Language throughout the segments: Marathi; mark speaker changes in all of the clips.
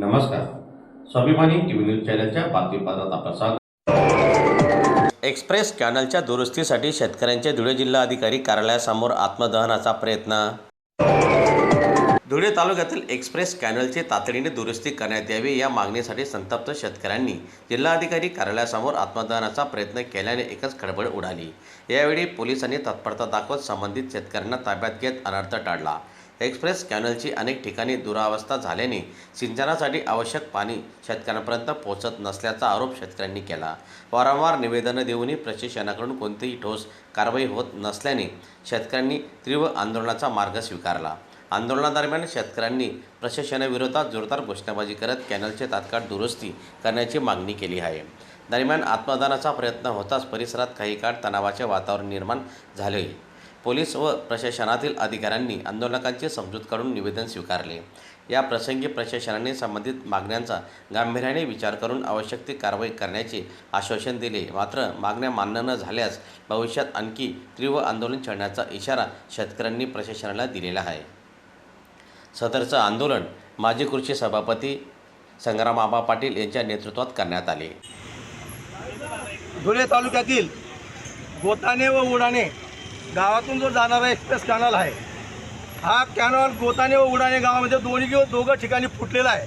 Speaker 1: नमस्कार. स्वाभिमानी टीव्ही न्यूज चॅनलच्या बातमीपत्रात आपलं स्वागत.
Speaker 2: एक्सप्रेस कॅनलच्या दुरुस्तीसाठी शेतकऱ्यांचे धुळे जिल्हाधिकारी कार्यालयासमोर आत्मदहनाचा प्रयत्न. धुळे तालुक्यातील एक्सप्रेस कॅनलची तातडीने दुरुस्ती करण्यात यावी या मागणीसाठी संतप्त शेतकऱ्यांनी जिल्हाधिकारी कार्यालयासमोर आत्मदहनाचा प्रयत्न केल्याने एकच खळबळ उडाली. यावेळी पोलिसांनी तत्परता दाखवत संबंधित शेतकऱ्यांना ताब्यात घेत अनर्थ टाळला. एक्सप्रेस कॅनलची अनेक ठिकाणी दुरावस्था झाल्याने सिंचनासाठी आवश्यक पाणी शेतकऱ्यांपर्यंत पोहोचत नसल्याचा आरोप शेतकऱ्यांनी केला. वारंवार निवेदनं देऊनही प्रशासनाकडून कोणतीही ठोस कारवाई होत नसल्याने शेतकऱ्यांनी तीव्र आंदोलनाचा मार्ग स्वीकारला. आंदोलनादरम्यान शेतकऱ्यांनी प्रशासनाविरोधात जोरदार घोषणाबाजी करत कॅनलची तात्काळ दुरुस्ती करण्याची मागणी केली आहे. दरम्यान आत्मदहनाचा प्रयत्न होताच परिसरात काही काळ तणावाचे वातावरण निर्माण झाले. पोलीस व प्रशासनातील अधिकाऱ्यांनी आंदोलकांची समजूत काढून निवेदन स्वीकारले. या प्रसंगी प्रशासनाने संबंधित मागण्यांचा गांभीर्याने विचार करून आवश्यक ती कारवाई करण्याचे आश्वासन दिले. मात्र मागण्या मान्य न झाल्यास भविष्यात आणखी तीव्र आंदोलन छेडण्याचा इशारा शेतकऱ्यांनी प्रशासनाला दिलेला आहे. सदरचं आंदोलन माजी कृषी सभापती संग्राम पाटील यांच्या नेतृत्वात करण्यात आले.
Speaker 3: धुळे तालुक्यातील गोताणे व उडाणे गावातून जो जाणारा एक्सप्रेस कॅनल आहे, हा कॅनल गोताणे व उडाणे गावामध्ये दोघं ठिकाणी फुटलेला आहे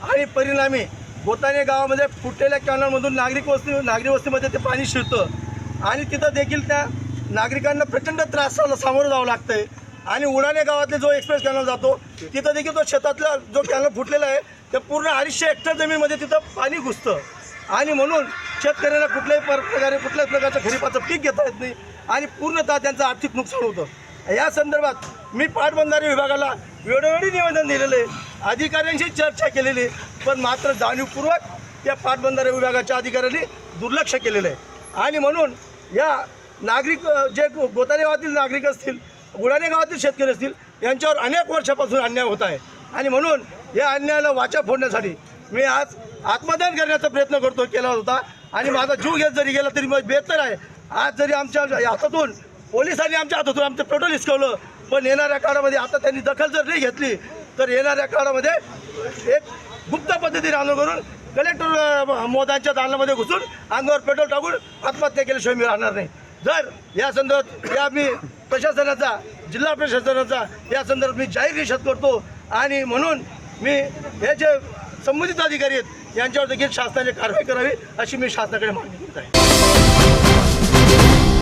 Speaker 3: आणि परिणामी गोताणे गावामध्ये फुटलेल्या कॅनलमधून नागरी वस्तीमध्ये ते पाणी शिरतं आणि तिथं देखील त्या नागरिकांना प्रचंड त्रासाला सामोरं जावं लागतं आहे. आणि उडाणे गावातले जो एक्सप्रेस कॅनल जातो तिथं देखील तो शेतातला जो कॅनल फुटलेला आहे ते पूर्ण 250 हेक्टर जमीनमध्ये तिथं पाणी घुसतं आणि म्हणून शेतकऱ्यांना कुठल्याच प्रकारचं खरीपाचं पीक घेता येत नाही आणि पूर्णतः त्यांचं आर्थिक नुकसान होतं. या संदर्भात मी पाटबंधारे विभागाला वेळोवेळी निवेदन दिलेलं आहे, अधिकाऱ्यांशी चर्चा केलेली, पण मात्र जाणीवपूर्वक त्या पाटबंधारे विभागाच्या अधिकाऱ्यांनी दुर्लक्ष केलेलं आहे. आणि म्हणून या नागरिक जे गोताणे गावातील नागरिक असतील, उडाणे गावातील शेतकरी असतील, यांच्यावर अनेक वर्षापासून अन्याय होत आहे आणि म्हणून या अन्यायाला वाचा फोडण्यासाठी मी आज आत्मदहन करण्याचा प्रयत्न केला होता आणि माझा जीव घेत जरी गेला तरी मग बेहतर आहे. आज जरी आमच्या हातातून पोलिसांनी आमच्या हातातून आमचं पेट्रोल हिसकवलं, पण येणाऱ्या काळामध्ये आता त्यांनी दखल जर नाही घेतली तर येणाऱ्या काळामध्ये एक गुप्त पद्धतीने आंदोलन करून कलेक्टर मोदांच्या दालनामध्ये घुसून अंगावर पेट्रोल टाकून आत्महत्या केल्याशिवाय मी राहणार नाही. जर या संदर्भात या मी प्रशासनाचा, जिल्हा प्रशासनाचा या संदर्भात मी जाहीर निषेध करतो आणि म्हणून मी हे जे संबंधित अधिकारी आहेत यांच्यावर देखील शासनाने कारवाई करावी अशी मी शासनाकडे मागणी करत आहे.